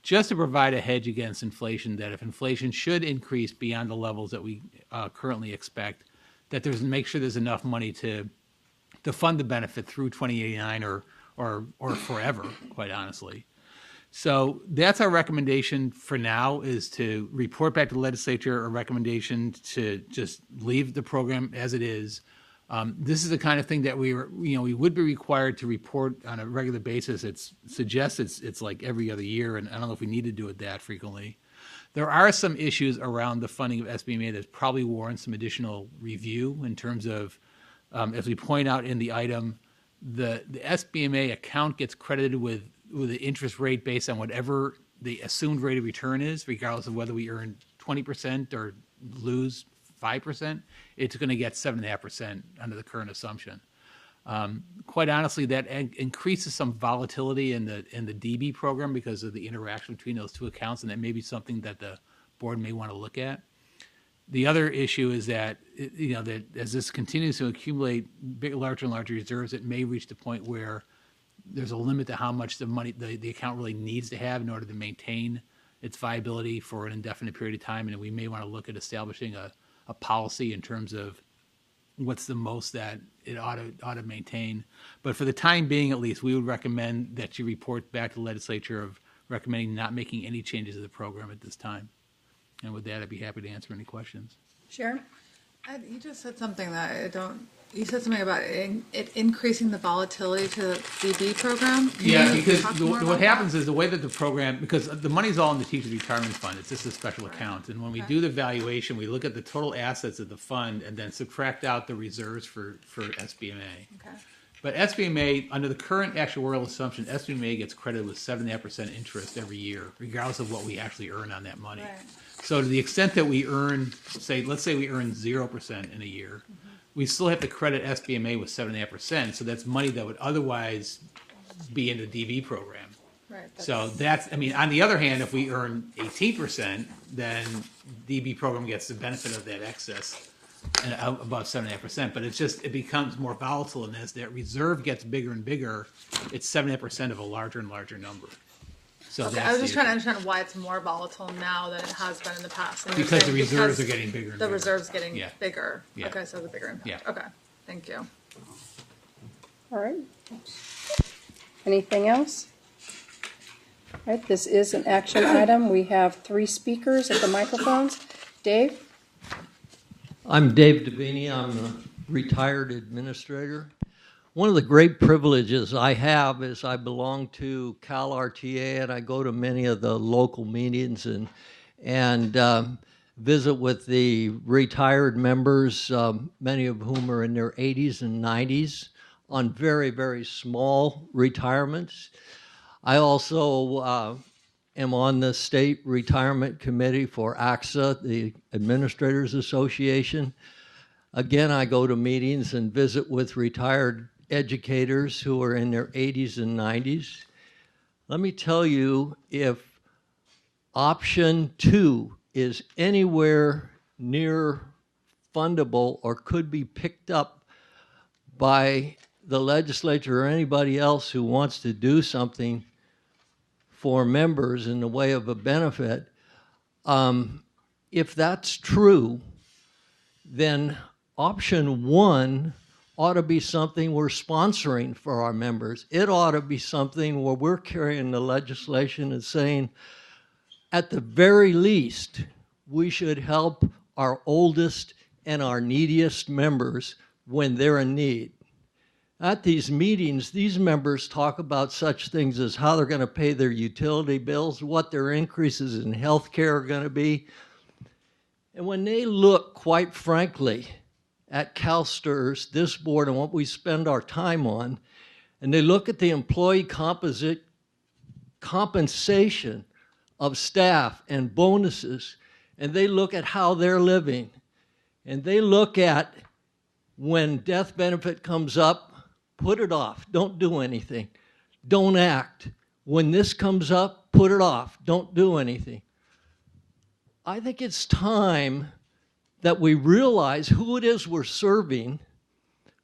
just to provide a hedge against inflation, that if inflation should increase beyond the levels that we currently expect, that make sure there's enough money to fund the benefit through 2089 or forever, quite honestly. So that's our recommendation for now, is to report back to the legislature a recommendation to just leave the program as it is. This is the kind of thing that we would be required to report on a regular basis. It suggests it's like every other year, and I don't know if we need to do it that frequently. There are some issues around the funding of SBMA that probably warrant some additional review in terms of, as we point out in the item, the SBMA account gets credited with the interest rate based on whatever the assumed rate of return is, regardless of whether we earn 20% or lose 5%. It's going to get 7.5% under the current assumption. Quite honestly, that increases some volatility in the DB program because of the interaction between those two accounts, and that may be something that the board may want to look at. The other issue is that that as this continues to accumulate larger and larger reserves, it may reach the point where there's a limit to how much the money the account really needs to have in order to maintain its viability for an indefinite period of time, and we may want to look at establishing a policy in terms of what's the most that it ought to maintain. But for the time being, at least, we would recommend that you report back to the legislature of recommending not making any changes to the program at this time. And with that, I'd be happy to answer any questions. Sharon? Ed, you just said something that I don't. You said something about it increasing the volatility to the DB program. Yeah, because what happens is the way that the program, because the money's all in the teacher's retirement fund, it's just a special account. And when we do the valuation, we look at the total assets of the fund and then subtract out the reserves for SBMA. Okay. But SBMA, under the current actuarial assumption, SBMA gets credited with 7.5% interest every year, regardless of what we actually earn on that money. Right. So to the extent that we earn, let's say we earn 0% in a year, we still have to credit SBMA with 7.5%. So that's money that would otherwise be in the DB program. Right. So that's, on the other hand, if we earn 18%, then DB program gets the benefit of that excess and above 7.5%. But it becomes more volatile, and as that reserve gets bigger and bigger, it's 7.5% of a larger and larger number. So okay, I was just trying to understand why it's more volatile now than it has been in the past. And because the reserves are getting bigger and bigger. The reserves getting bigger. Yeah. Okay, so the bigger impact. Yeah. Okay, thank you. All right. Anything else? All right, this is an action item. We have 3 speakers at the microphones. Dave? I'm Dave Davini. I'm a retired administrator. One of the great privileges I have is I belong to Cal RTA, and I go to many of the local meetings and visit with the retired members, many of whom are in their 80s and 90s, on very, very small retirements. I also am on the state retirement committee for AXA, the Administrators Association. Again, I go to meetings and visit with retired educators who are in their 80s and 90s. Let me tell you, if option 2 is anywhere near fundable or could be picked up by the legislature or anybody else who wants to do something for members in the way of a benefit, if that's true, then option 1 ought to be something we're sponsoring for our members. It ought to be something where we're carrying the legislation and saying, at the very least, we should help our oldest and our neediest members when they're in need. At these meetings, these members talk about such things as how they're going to pay their utility bills, what their increases in health care are going to be. And when they look, quite frankly, at CalSTRS, this board, and what we spend our time on, and they look at the employee compensation of staff and bonuses, and they look at how they're living, and they look at when death benefit comes up, put it off, don't do anything, don't act. When this comes up, put it off, don't do anything. I think it's time that we realize who it is we're serving,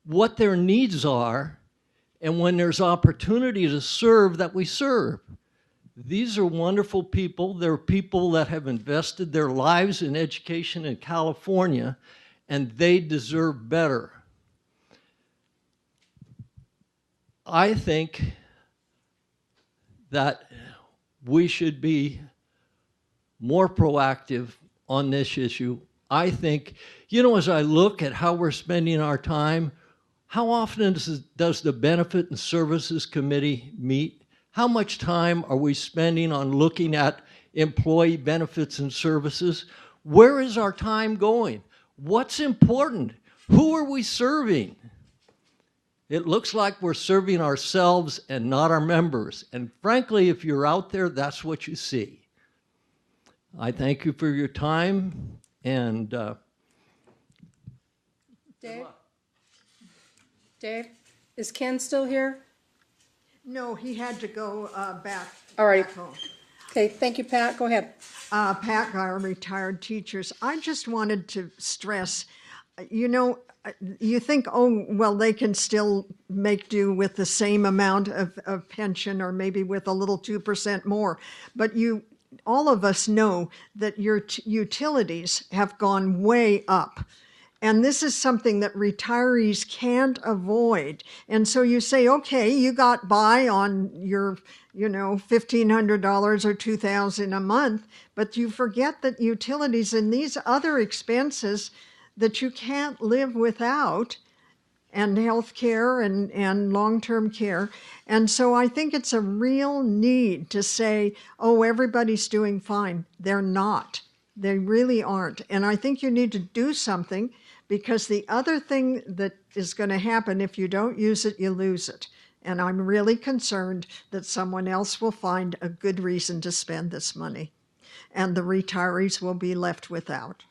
what their needs are, and when there's opportunity to serve, that we serve. These are wonderful people. They're people that have invested their lives in education in California, and they deserve better. I think that we should be more proactive on this issue. I think, as I look at how we're spending our time, how often does the Benefit and Services Committee meet? How much time are we spending on looking at employee benefits and services? Where is our time going? What's important? Who are we serving? It looks like we're serving ourselves and not our members. And frankly, if you're out there, that's what you see. I thank you for your time, and Dave, is Ken still here? No, he had to go back. All right. Back home. Okay, thank you, Pat. Go ahead. Pat Geyer, retired teachers. I just wanted to stress, you think, oh, well, they can still make do with the same amount of pension or maybe with a little 2% more. But all of us know that your utilities have gone way up. And this is something that retirees can't avoid. And so you say, okay, you got by on your, $1,500 or $2,000 a month, but you forget that utilities and these other expenses that you can't live without, and health care and long-term care. And so I think it's a real need to say, oh, everybody's doing fine. They're not. They really aren't. And I think you need to do something, because the other thing that is going to happen, if you don't use it, you lose it. And I'm really concerned that someone else will find a good reason to spend this money, and the retirees will be left without.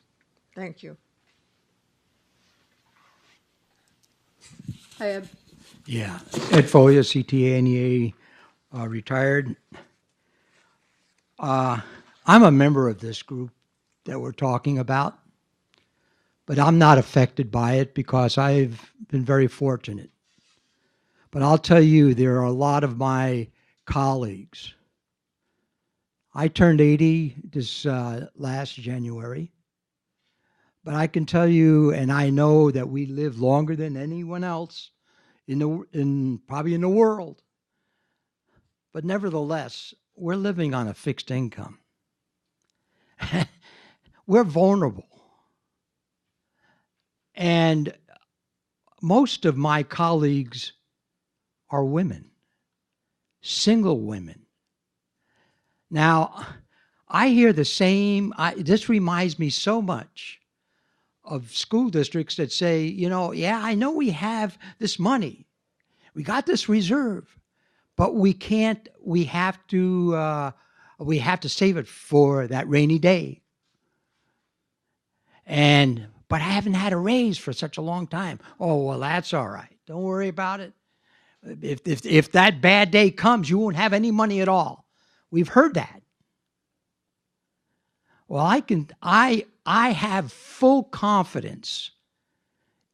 Thank you. Hi, Ed. Yeah, Ed Folia, CTA, NEA, retired. I'm a member of this group that we're talking about, but I'm not affected by it because I've been very fortunate. But I'll tell you, there are a lot of my colleagues. I turned 80 this last January, but I can tell you, and I know that we live longer than anyone else probably in the world. But nevertheless, we're living on a fixed income. We're vulnerable. And most of my colleagues are women, single women. Now, I hear the same, this reminds me so much of school districts that say, yeah, I know we have this money. We got this reserve, but we have to save it for that rainy day. But I haven't had a raise for such a long time. Oh, well, that's all right. Don't worry about it. If that bad day comes, you won't have any money at all. We've heard that. Well, I have full confidence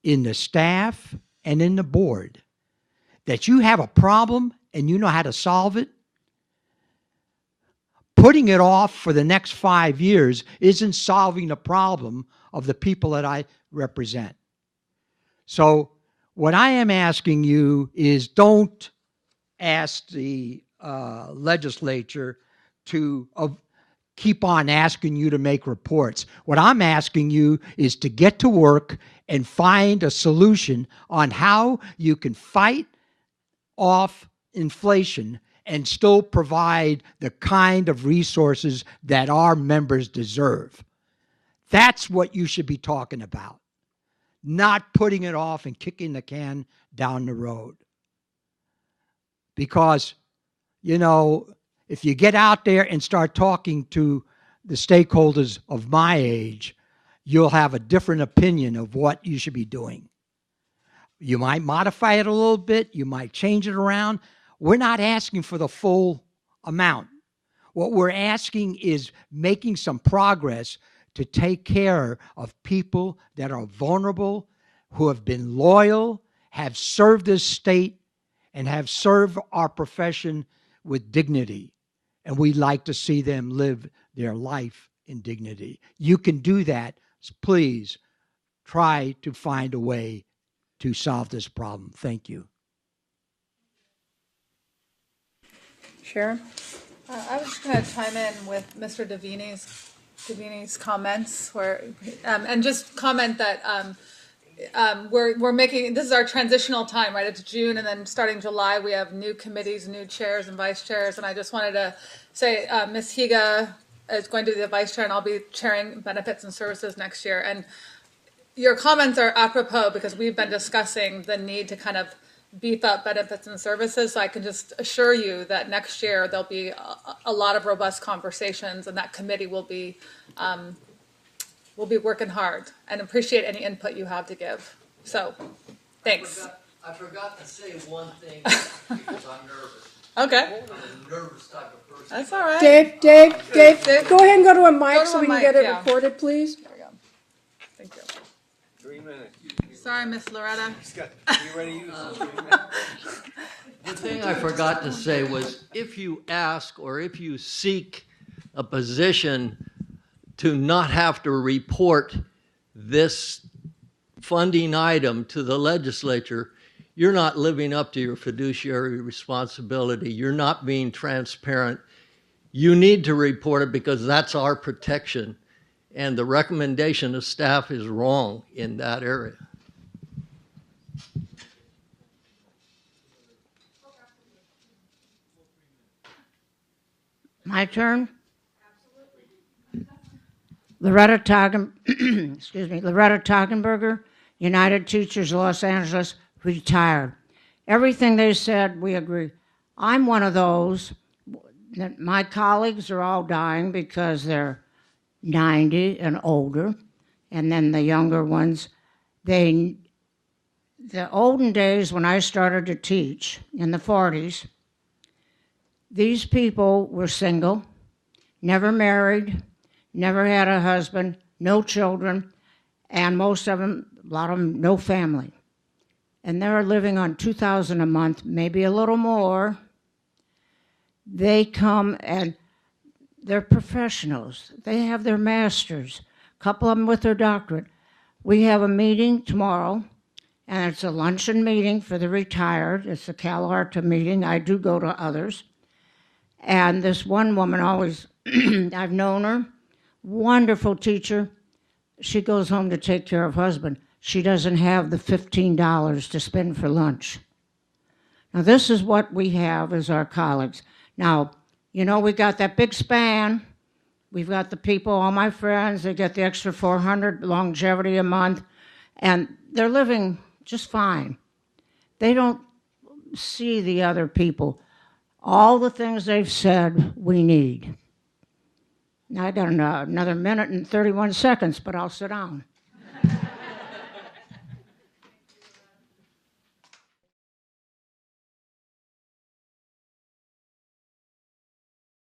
in the staff and in the board that you have a problem and you know how to solve it. Putting it off for the next 5 years isn't solving the problem of the people that I represent. So what I am asking you is, don't ask the legislature to keep on asking you to make reports. What I'm asking you is to get to work and find a solution on how you can fight off inflation and still provide the kind of resources that our members deserve. That's what you should be talking about, not putting it off and kicking the can down the road. Because, if you get out there and start talking to the stakeholders of my age, you'll have a different opinion of what you should be doing. You might modify it a little bit. You might change it around. We're not asking for the full amount. What we're asking is making some progress to take care of people that are vulnerable, who have been loyal, have served this state, and have served our profession with dignity. And we like to see them live their life in dignity. You can do that. Please try to find a way to solve this problem. Thank you. Sharon? I was just going to chime in with Mr. Davini's comments, where and just comment that we're making, this is our transitional time, right? It's June, and then starting July, we have new committees, new chairs and vice chairs. And I just wanted to say, Ms. Higa is going to be the vice chair, and I'll be chairing benefits and services next year. And your comments are apropos because we've been discussing the need to kind of beef up benefits and services. So I can just assure you that next year there'll be a lot of robust conversations, and that committee will be working hard and appreciate any input you have to give. So, thanks. I forgot to say one thing because I'm nervous. Okay. I'm a nervous type of person. That's all right. Dave, go ahead and go to a mic so we can get it recorded, please. There we go. Thank you. 3 minutes. Sorry, Miss Loretta. You ready to use those 3 minutes? The thing I forgot to say was if you ask or if you seek a position to not have to report this funding item to the legislature, you're not living up to your fiduciary responsibility. You're not being transparent. You need to report it because that's our protection. And the recommendation of staff is wrong in that area. My turn? Loretta Toggenberger, United Teachers, Los Angeles, retired. Everything they said, we agree. I'm one of those that my colleagues are all dying because they're 90 and older, and then the younger ones, the olden days when I started to teach in the 40s, these people were single, never married, never had a husband, no children, and most of them, a lot of them, no family. And they're living on $2,000 a month, maybe a little more. They come and they're professionals. They have their masters, a couple of them with their doctorate. We have a meeting tomorrow, and it's a luncheon meeting for the retired. It's a CalArta meeting. I do go to others. And this one woman always, I've known her, wonderful teacher. She goes home to take care of husband. She doesn't have the $15 to spend for lunch. Now, this is what we have as our colleagues. Now, you know, we got that big span. We've got the people, all my friends, they get the extra $400 longevity a month, and they're living just fine. They don't see the other people. All the things they've said we need. Now, I got another minute and 31 seconds, but I'll sit down.